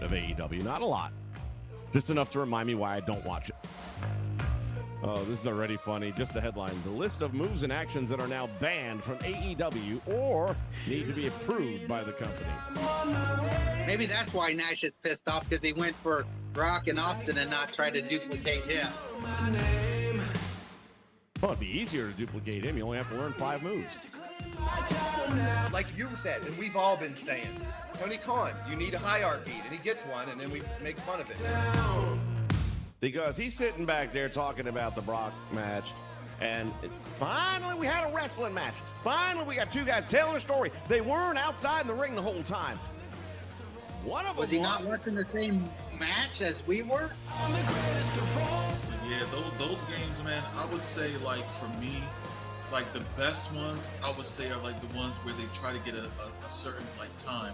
of AEW. Not a lot. Just enough to remind me why I don't watch it. Oh, this is already funny. Just the headline. The list of moves and actions that are now banned from AEW or need to be approved by the company. Maybe that's why Nash is pissed off, because he went for Rock and Austin and not try to duplicate him. Well, it'd be easier to duplicate him. You only have to learn 5 moves. Like you said, and we've all been saying, Tony Khan, you need a hierarchy, and he gets one, and then we make fun of it. Because he's sitting back there talking about the Brock match, and it's finally we had a wrestling match. Finally, we got 2 guys telling a story. They weren't outside in the ring the whole time. One of them Was he not watching the same match as we were? Yeah, those games, man, I would say, like, for me, like, the best ones, I would say, are, like, the ones where they try to get a certain, like, time.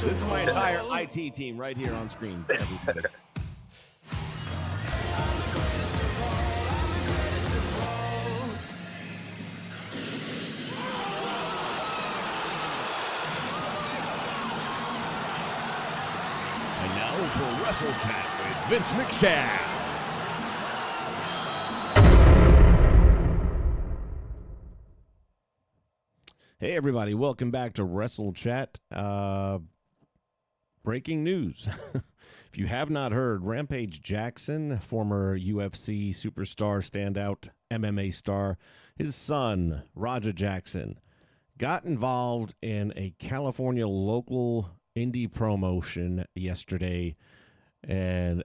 This is my entire IT team right here on screen. And now for WrestleChat with Vince McShane. Hey, everybody. Welcome back to WrestleChat. Breaking news. If you have not heard, Rampage Jackson, former UFC superstar, standout MMA star, his son, Raja Jackson, got involved in a California local indie promotion yesterday, and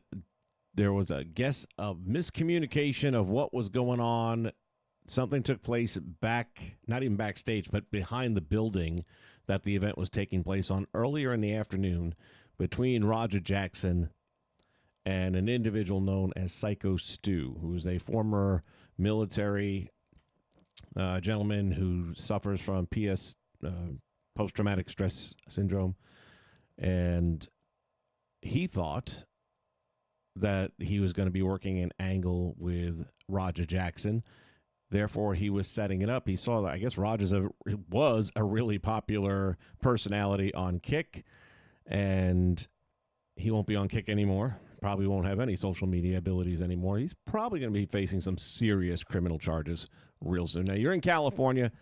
there was a miscommunication of what was going on. Something took place back, not even backstage, but behind the building that the event was taking place on earlier in the afternoon between Raja Jackson and an individual known as Psycho Stu, who is a former military gentleman who suffers from post-traumatic stress syndrome. And he thought that he was going to be working an angle with Raja Jackson. Therefore, he was setting it up. He saw that, I guess, Rogers was a really popular personality on Kick, and he won't be on Kick anymore. Probably won't have any social media abilities anymore. He's probably going to be facing some serious criminal charges real soon. Now, you're in California,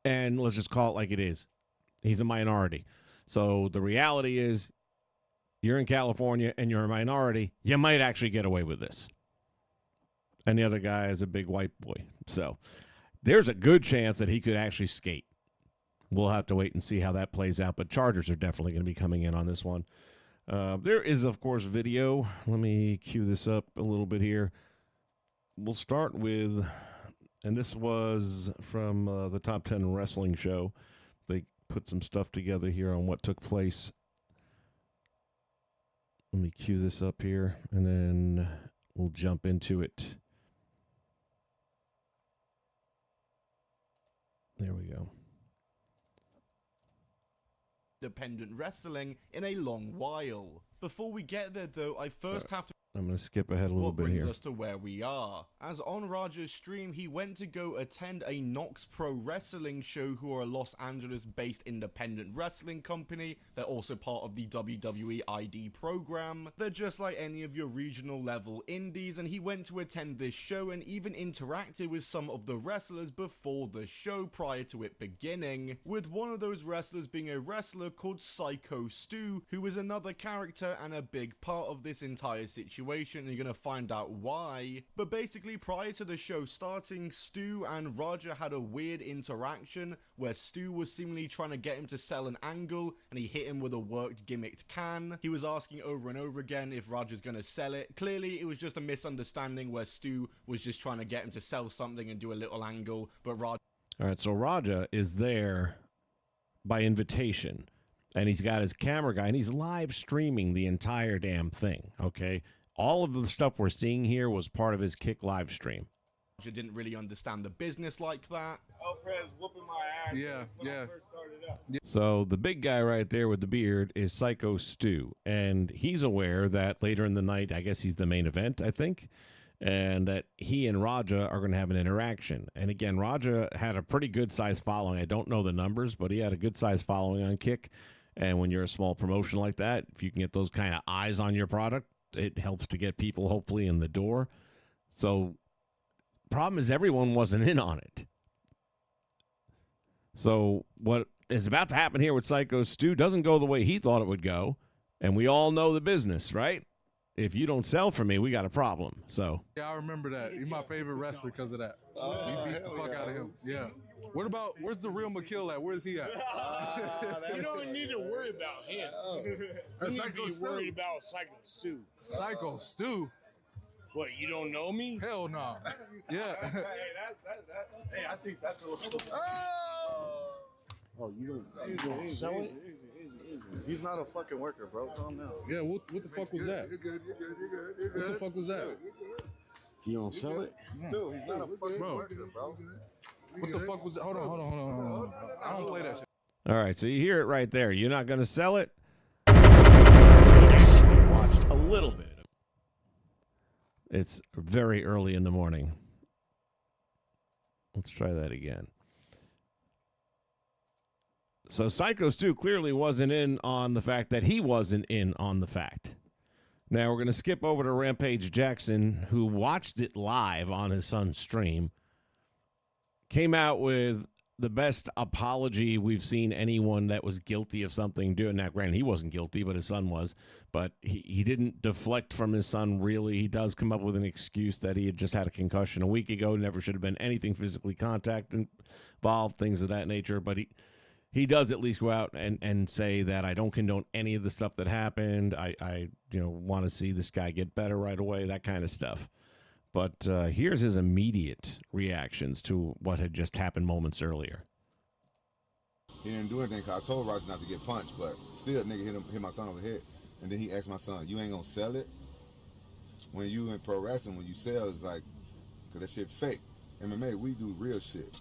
and let's just call it like it is. He's a minority. So the reality is, you're in California and you're a minority, you might actually get away with this. And the other guy is a big white boy. So there's a good chance that he could actually skate. We'll have to wait and see how that plays out. But Chargers are definitely going to be coming in on this one. There is, of course, video. Let me cue this up a little bit here. We'll start with, and this was from the Top 10 Wrestling Show. They put some stuff together here on what took place. Let me cue this up here, and then we'll jump into it. There we go. Independent wrestling in a long while. Before we get there, though, I first have to... I'm going to skip ahead a little what bit brings here. us to where we are. As on Raja's stream, he went to go attend a Knox Pro Wrestling show, who are a Los Angeles-based independent wrestling company. They're also part of the WWE ID program. They're just like any of your regional level indies, and he went to attend this show and even interacted with some of the wrestlers before the show prior to it beginning, with one of those wrestlers being a wrestler called Psycho Stu, who is another character and a big part of this entire situation. And you're gonna find out why. But basically, prior to the show starting, Stu and Raja had a weird interaction where Stu was seemingly trying to get him to sell an angle, and he hit him with a worked gimmicked can. He was asking over and over again if Raja's gonna sell it. Clearly, it was just a misunderstanding where Stu was just trying to get him to sell something and do a little angle, but Raja... All right, so Raja is there by invitation, and he's got his camera guy, and he's live streaming the entire damn thing, okay? All of the stuff we're seeing here was part of his Kick live stream. Raja didn't really understand the business like that. Prez whooping my ass when I first started up. So the big guy right there with the beard is Psycho Stu, and he's aware that later in the night, I guess he's the main event, I think, and that he and Raja are going to have an interaction. And again, Raja had a pretty good-sized following. I don't know the numbers, but he had a good-sized following on Kick. And when you're a small promotion like that, if you can get those kind of eyes on your product, it helps to get people hopefully in the door. So problem is everyone wasn't in on it. So what is about to happen here with Psycho Stu doesn't go the way he thought it would go. And we all know the business, right? If you don't sell for me, we got a problem. So Yeah, I remember that. He's my favorite wrestler because of that. We beat the fuck out of him. Yeah. Where's the real McKill at? Where's he at? You don't need to worry about him. You need to be worried about Psycho Stu. Psycho Stu? What, you don't know me? Hell no. Yeah. Hey, I think that's a little. Oh, you don't sell it? He's not a fucking worker, bro. Calm down. Yeah, what the fuck was that? You're good. What the fuck was that? You don't sell it? Dude, he's not a fucking Bro. worker, bro. What the fuck was that? Hold on. I don't play that shit. all right, so you hear it right there. You're not going to sell it? Actually watched a little bit. It's very early in the morning. Let's try that again. So Psycho Stu clearly wasn't in on the fact that he wasn't in on the fact. Now we're going to skip over to Rampage Jackson, who watched it live on his son's stream. Came out with the best apology we've seen anyone that was guilty of something doing. Now, granted, he wasn't guilty, but his son was. But he didn't deflect from his son, really. He does come up with an excuse that he had just had a concussion a week ago, never should have been anything physically contact involved, things of that nature. But he does at least go out and say that I don't condone any of the stuff that happened. I want to see this guy get better right away, that kind of stuff. But here's his immediate reactions to what had just happened moments earlier. He didn't do anything because I told Roger not to get punched, but still nigga hit my son over the head. And then he asked my son, you ain't gonna sell it? When you in pro wrestling, when you sell, it's like, because that shit fake. MMA, we do real shit.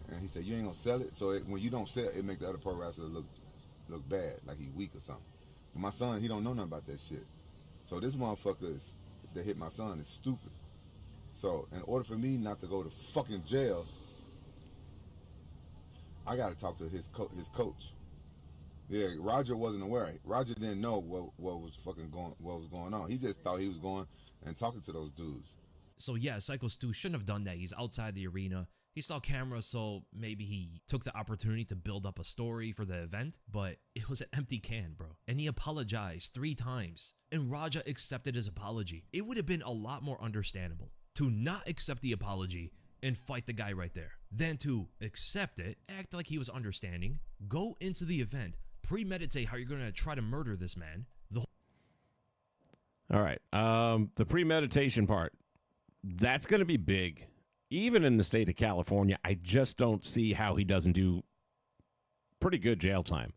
And he said, you ain't gonna sell it? So when you don't sell, it make the other pro wrestler look bad, like he weak or something. But my son, he don't know nothing about that shit. So this motherfucker that hit my son is stupid. So in order for me not to go to fucking jail, I got to talk to his coach. Yeah, Roger wasn't aware. Roger didn't know what was going on. He just thought he was going and talking to those dudes. So yeah, Psycho Stu shouldn't have done that. He's outside the arena. He saw cameras, so maybe he took the opportunity to build up a story for the event, but it was an empty can, bro. And he apologized 3 times, and Raja accepted his apology. It would have been a lot more understandable to not accept the apology and fight the guy right there, than to accept it, act like he was understanding, go into the event, premeditate how you're going to try to murder this man. All right, the premeditation part, that's going to be big. Even in the state of California, I just don't see how he doesn't do pretty good jail time.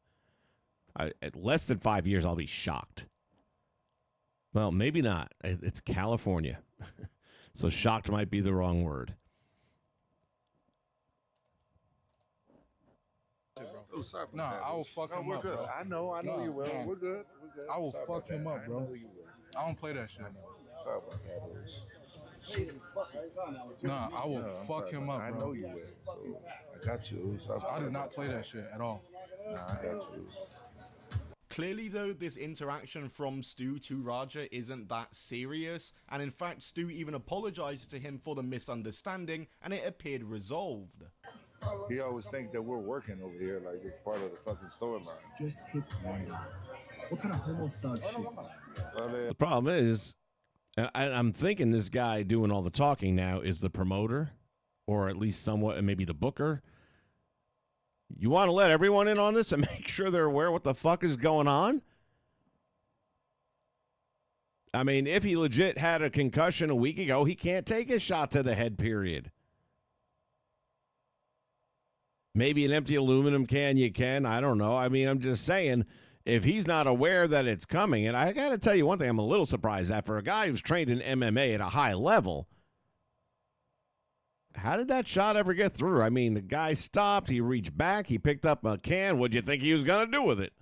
At less than 5 years, I'll be shocked. Well, maybe not. It's California. So shocked might be the wrong word. Oh, sorry No, I will fuck him we're up, good. bro. I know you will. No. We're good. I will Sorry fuck about him that. up, bro. I know you will. I don't play that shit. Sorry about that. Nah, I will fuck him up, I bro. know you will. So I got you. Sorry about I do that. not play that shit at all. Nah, I got you. Clearly, though, this interaction from Stu to Raja isn't that serious, and in fact, Stu even apologized to him for the misunderstanding, and it appeared resolved. He always thinks that we're working over here like it's part of the fucking storyline. Just hit one. What kind of homo thug shit? The problem is, I'm thinking this guy doing all the talking now is the promoter, or at least somewhat, maybe the booker. You want to let everyone in on this and make sure they're aware what the fuck is going on? I mean, if he legit had a concussion a week ago, he can't take a shot to the head, period. Maybe an empty aluminum can you can. I don't know. I mean, I'm just saying, if he's not aware that it's coming, and I got to tell you one thing I'm a little surprised at. For a guy who's trained in MMA at a high level, how did that shot ever get through? I mean, the guy stopped, he reached back, he picked up a can. What'd you think he was going to do with it?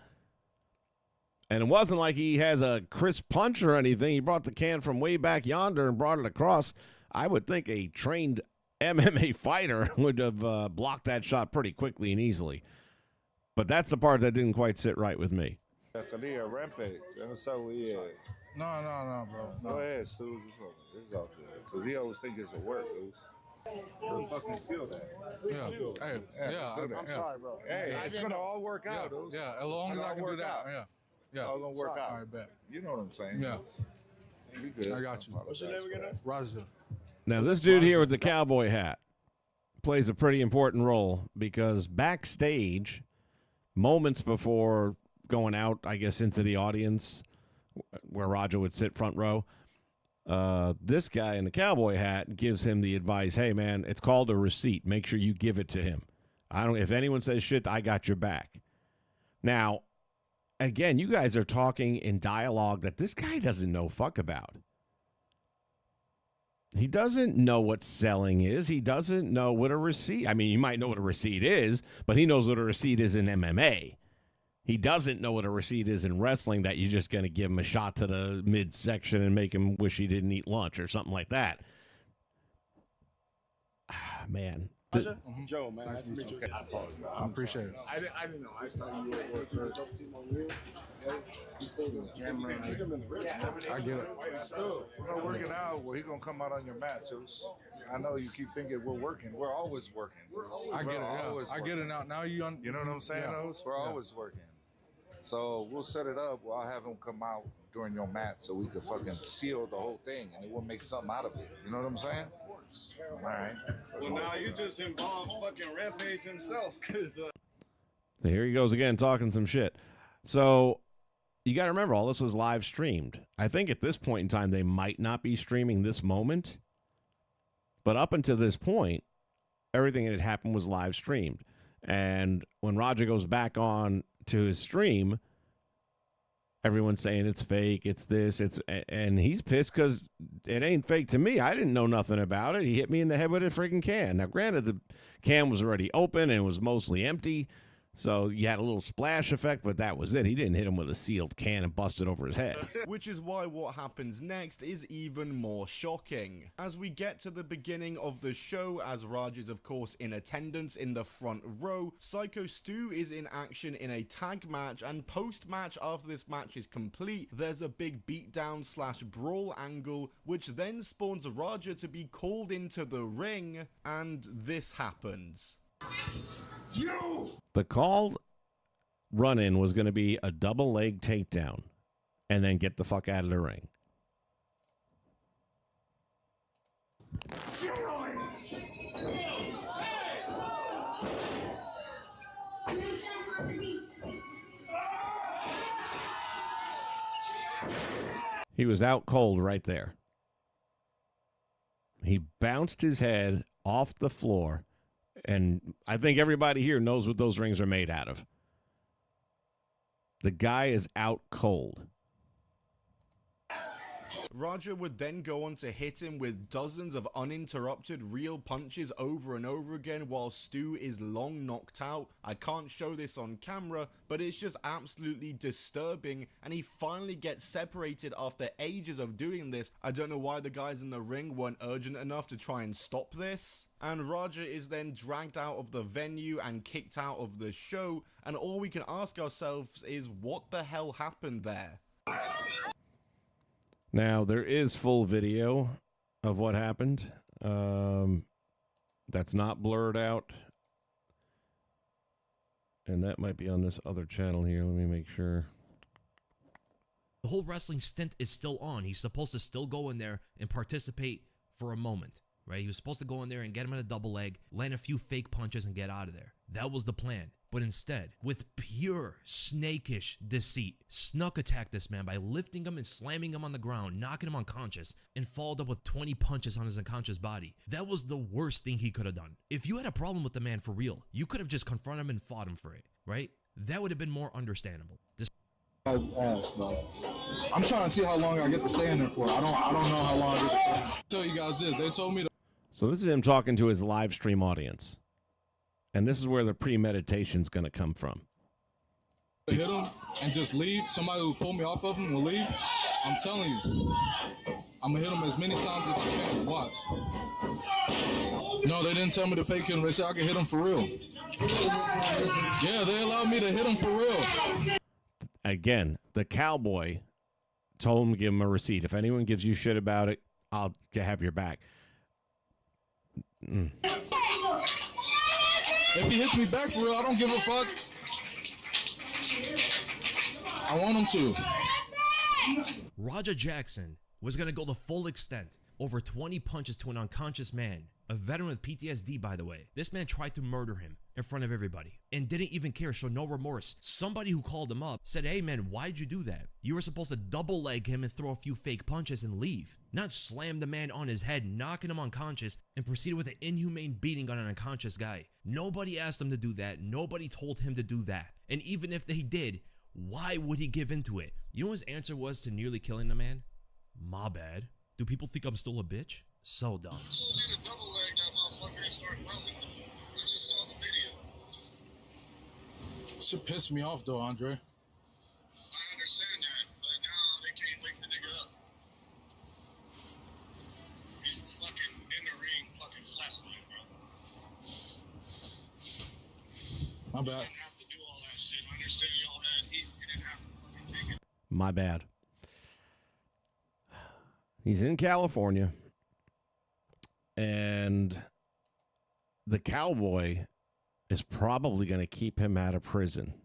And it wasn't like he has a crisp punch or anything. He brought the can from way back yonder and brought it across. I would think a trained MMA fighter would have blocked that shot pretty quickly and easily. But that's the part that didn't quite sit right with me. Khalil Rampage. That's how we No, bro. No. Go ahead, Stu. This is all good. Because he always think it's a work, Luce. So fucking seal that. Yeah. Hey, yeah. I'm sorry, bro. Hey, it's going to all work out, Luce. Yeah, as long as I can do that. Out. Yeah. It's all going to work out. All right, bet. You know what I'm saying? Yeah. We good. I got you. What's your name again? Raja. Now, this dude here with the cowboy hat plays a pretty important role because backstage, moments before going out, I guess, into the audience where Roger would sit front row, this guy in the cowboy hat gives him the advice, hey, man, it's called a receipt. Make sure you give it to him. If anyone says shit, I got your back. Now, again, you guys are talking in dialogue that this guy doesn't know fuck about. He doesn't know what selling is. He doesn't know what a receipt. I mean, you might know what a receipt is, but he knows what a receipt is in MMA. He doesn't know what a receipt is in wrestling, that you're just going to give him a shot to the midsection and make him wish he didn't eat lunch or something like that. Man. Joe, man. Nice to meet you. I appreciate it. I didn't know. I just thought you were at work. I get it. We're not working out. Well, he's going to come out on your mat, Juice. I know you keep thinking we're working. We're always working. I get it. Yeah. I get it now. Now you know what I'm saying, Oz? We're always working. So we'll set it up. I'll have him come out during your mat so we can fucking seal the whole thing and we'll make something out of it. You know what I'm saying? All right. Well, now you just involved fucking Rampage himself, because. Here he goes again, talking some shit. So you got to remember, all this was live streamed. I think at this point in time, they might not be streaming this moment. But up until this point, everything that had happened was live streamed. And when Roger goes back on to his stream, everyone's saying it's fake, it's this, and he's pissed because it ain't fake to me. I didn't know nothing about it. He hit me in the head with a freaking can. Now, granted, the can was already open and was mostly empty, so you had a little splash effect, but that was it. He didn't hit him with a sealed can and bust it over his head. Which is why what happens next is even more shocking. As we get to the beginning of the show, as Raj is of course in attendance in the front row, Psycho Stu is in action in a tag match, and post-match, after this match is complete, there's a big beatdown / brawl angle, which then spawns Raja to be called into the ring, and this happens. The called run-in was going to be a double leg takedown and then get the fuck out of the ring. He was out cold right there. He bounced his head off the floor, and I think everybody here knows what those rings are made out of. The guy is out cold. Raja would then go on to hit him with dozens of uninterrupted real punches over and over again while Stu is long knocked out. I can't show this on camera, but it's just absolutely disturbing, and he finally gets separated after ages of doing this. I don't know why the guys in the ring weren't urgent enough to try and stop this. And Raja is then dragged out of the venue and kicked out of the show, and all we can ask ourselves is, what the hell happened there? Now, there is full video of what happened. That's not blurred out. And that might be on this other channel here. Let me make sure. The whole wrestling stint is still on. He's supposed to still go in there and participate for a moment, right? He was supposed to go in there and get him in a double leg, land a few fake punches, and get out of there. That was the plan. But instead, with pure snakish deceit, snuck attacked this man by lifting him and slamming him on the ground, knocking him unconscious, and followed up with 20 punches on his unconscious body. That was the worst thing he could have done. If you had a problem with the man for real, you could have just confronted him and fought him for it, right? That would have been more understandable. I'm trying to see how long I get to stay in there for. I don't know how long I get to stay. Tell you guys this. They told me to. So this is him talking to his live stream audience. And this is where the premeditation's going to come from. Hit him and just leave. Somebody will pull me off of him will leave. I'm telling you. I'm going to hit him as many times as I can. Watch. No, they didn't tell me to fake hit him. They said I could hit him for real. Yeah, they allowed me to hit him for real. Again, the cowboy told him to give him a receipt. If anyone gives you shit about it, I'll have your back. If he hits me back for real, I don't give a fuck. I want him to. Roger Jackson was going to go the full extent. Over 20 punches to an unconscious man. A veteran with PTSD, by the way. This man tried to murder him in front of everybody and didn't even care, showed no remorse. Somebody who called him up said, hey man, why'd you do that? You were supposed to double leg him and throw a few fake punches and leave. Not slam the man on his head, knocking him unconscious, and proceeded with an inhumane beating on an unconscious guy. Nobody asked him to do that. Nobody told him to do that. And even if they did, why would he give into it? You know what his answer was to nearly killing the man? My bad. Do people think I'm still a bitch? So dumb. Shit pissed me off though, Andre. I understand that, but now they can't wake the nigga up. He's fucking in the ring, fucking flatline, bro. My bad. You didn't have to do all that shit. I understand y'all had heat. You didn't have to fucking take it. My bad. He's in California, and the cowboy is probably going to keep him out of prison,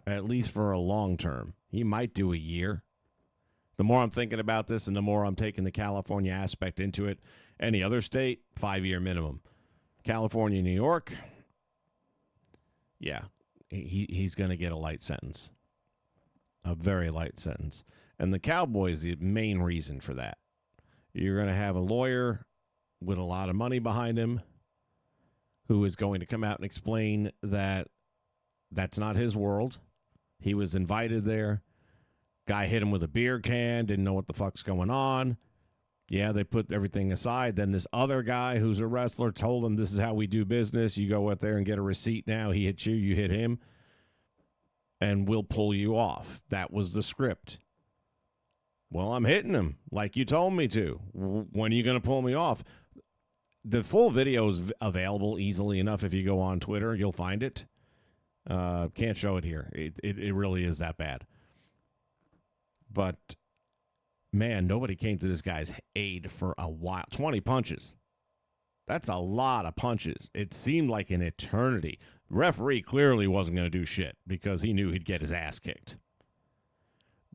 at least for a long term. He might do a year. The more I'm thinking about this and the more I'm taking the California aspect into it, any other state, 5-year minimum. California, New York, yeah, he's going to get a light sentence, a very light sentence. And the cowboy is the main reason for that. You're going to have a lawyer with a lot of money behind him who is going to come out and explain that that's not his world. He was invited there. Guy hit him with a beer can, didn't know what the fuck's going on. Yeah, they put everything aside. Then this other guy who's a wrestler told him, this is how we do business. You go out there and get a receipt now. He hit you, you hit him, and we'll pull you off. That was the script. Well, I'm hitting him like you told me to. When are you going to pull me off? The full video is available easily enough. If you go on Twitter, you'll find it. Can't show it here. It really is that bad. But, man, nobody came to this guy's aid for a while. 20 punches. That's a lot of punches. It seemed like an eternity. The referee clearly wasn't going to do shit because he knew he'd get his ass kicked.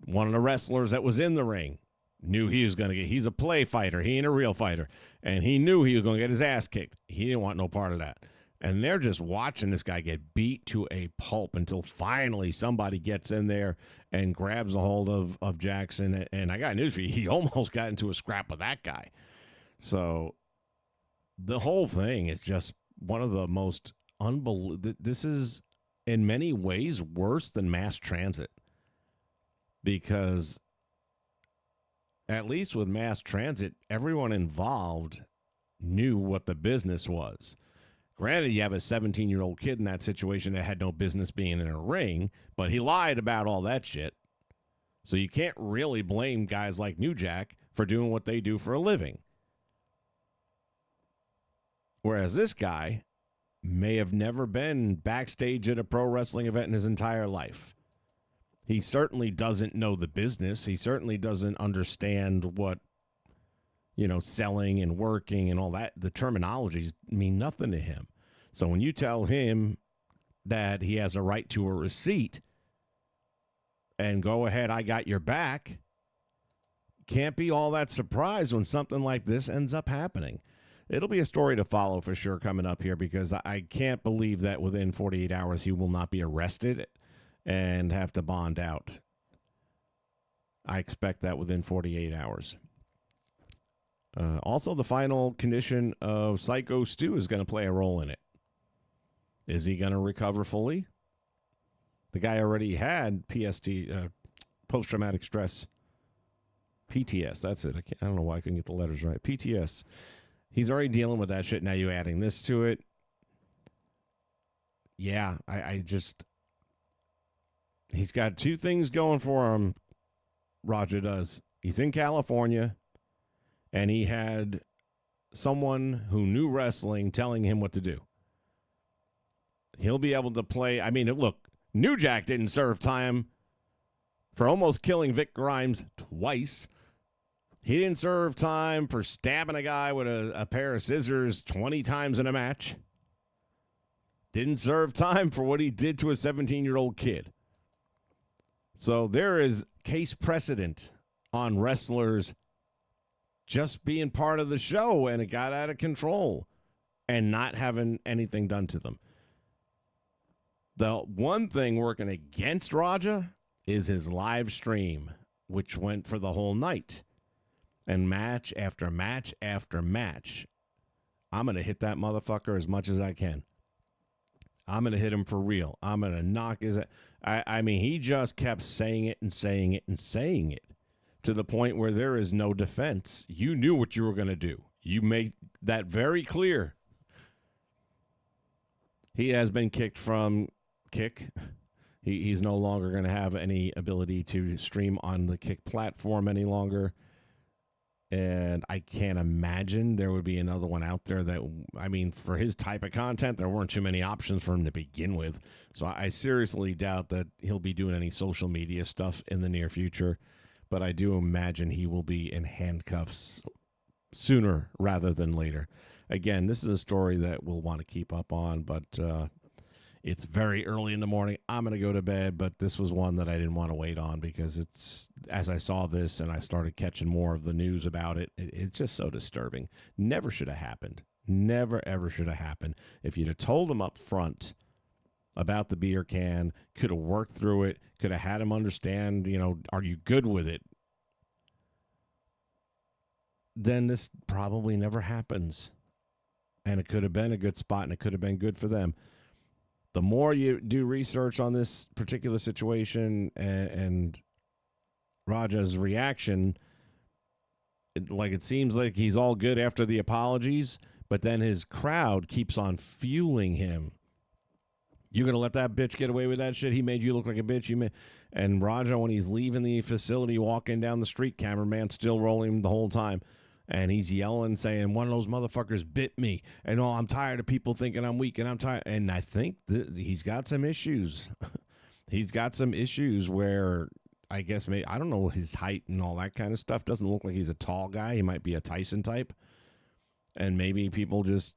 One of the wrestlers that was in the ring knew he was going to get, he's a play fighter. He ain't a real fighter. And he knew he was going to get his ass kicked. He didn't want no part of that. And they're just watching this guy get beat to a pulp until finally somebody gets in there and grabs a hold of Jackson. And I got news for you. He almost got into a scrap with that guy. So the whole thing is just one of the most unbelievable. This is in many ways worse than mass transit. Because at least with mass transit, everyone involved knew what the business was. Granted, you have a 17-year-old kid in that situation that had no business being in a ring, but he lied about all that shit. So you can't really blame guys like New Jack for doing what they do for a living. Whereas this guy may have never been backstage at a pro wrestling event in his entire life. He certainly doesn't know the business. He certainly doesn't understand what, selling and working and all that. The terminologies mean nothing to him. So when you tell him that he has a right to a receipt and go ahead, I got your back, can't be all that surprised when something like this ends up happening. It'll be a story to follow for sure coming up here because I can't believe that within 48 hours he will not be arrested and have to bond out. I expect that within 48 hours. Also, the final condition of Psycho Stu is going to play a role in it. Is he going to recover fully? The guy already had post-traumatic stress, PTS. That's it. I don't know why I couldn't get the letters right. PTS. He's already dealing with that shit. Now you adding this to it. Yeah, I just... He's got two things going for him, Roger does. He's in California, and he had someone who knew wrestling telling him what to do. He'll be able to play. I mean, look, New Jack didn't serve time for almost killing Vic Grimes twice. He didn't serve time for stabbing a guy with a pair of scissors 20 times in a match. Didn't serve time for what he did to a 17-year-old kid. So there is case precedent on wrestlers just being part of the show, and it got out of control and not having anything done to them. The one thing working against Raja is his live stream, which went for the whole night. And match after match after match, I'm going to hit that motherfucker as much as I can. I'm going to hit him for real. I'm going to knock his... I mean, he just kept saying it and saying it and saying it to the point where there is no defense. You knew what you were going to do. You made that very clear. He has been kicked from Kick. He's no longer going to have any ability to stream on the Kick platform any longer. And I can't imagine there would be another one out there that, I mean, for his type of content, there weren't too many options for him to begin with. So I seriously doubt that he'll be doing any social media stuff in the near future. But I do imagine he will be in handcuffs sooner rather than later. Again, this is a story that we'll want to keep up on, but it's very early in the morning. I'm going to go to bed, but this was one that I didn't want to wait on because it's, as I saw this and I started catching more of the news about it, it's just so disturbing. Never should have happened. Never, ever should have happened. If you'd have told him up front about the beer can, could have worked through it, could have had him understand, you know, are you good with it? Then this probably never happens. And it could have been a good spot and it could have been good for them. The more you do research on this particular situation and Raja's reaction, it seems like he's all good after the apologies, but then his crowd keeps on fueling him. You're going to let that bitch get away with that shit? He made you look like a bitch. And Raja, when he's leaving the facility, walking down the street, cameraman still rolling him the whole time. And he's yelling, saying, one of those motherfuckers bit me. And, I'm tired of people thinking I'm weak, and I'm tired. And I think he's got some issues. He's got some issues where I guess maybe, I don't know his height and all that kind of stuff. Doesn't look like he's a tall guy. He might be a Tyson type. And maybe people just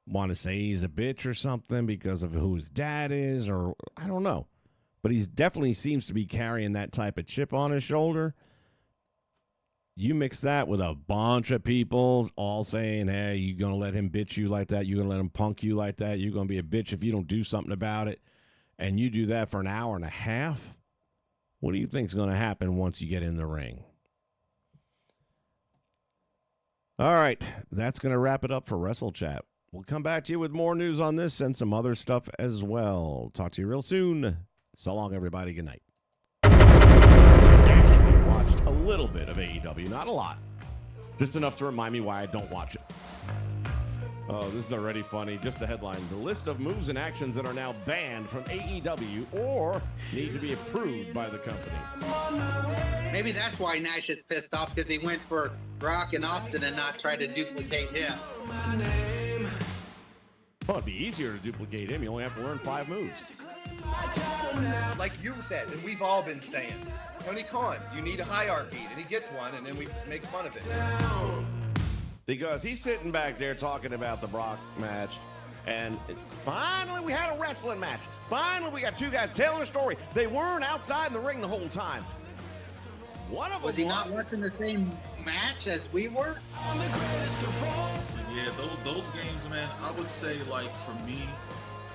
want to say he's a bitch or something because of who his dad is, or I don't know. But he's definitely seems to be carrying that type of chip on his shoulder. You mix that with a bunch of people all saying, hey, you're going to let him bitch you like that. You're going to let him punk you like that. You're going to be a bitch if you don't do something about it. And you do that for an hour and a half. What do you think is going to happen once you get in the ring? All right. That's going to wrap it up for WrestleChat. We'll come back to you with more news on this and some other stuff as well. Talk to you real soon. So long, everybody. Good night. Watched a little bit of AEW, not a lot, just enough to remind me why I don't watch it. Oh, this is already funny. Just the headline: the list of moves and actions that are now banned from AEW or need to be approved by the company. Maybe that's why Nash is pissed off, because he went for Rock and Austin and not try to duplicate him. Well, it'd be easier to duplicate him. You only have to learn 5 moves. Like you said, and we've all been saying, Tony Khan, you need a hierarchy, and he gets one, and then we make fun of it. Because he's sitting back there talking about the Brock match, and finally we had a wrestling match. Finally we got 2 guys telling a story. They weren't outside in the ring the whole time. One of them was he not watching the same match as we were? Yeah, those games, man, I would say, like, for me,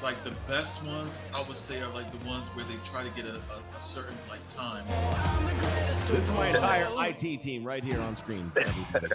like, the best ones, I would say, are like the ones where they try to get a certain, like, time. This is my entire IT team right here on screen. Everybody.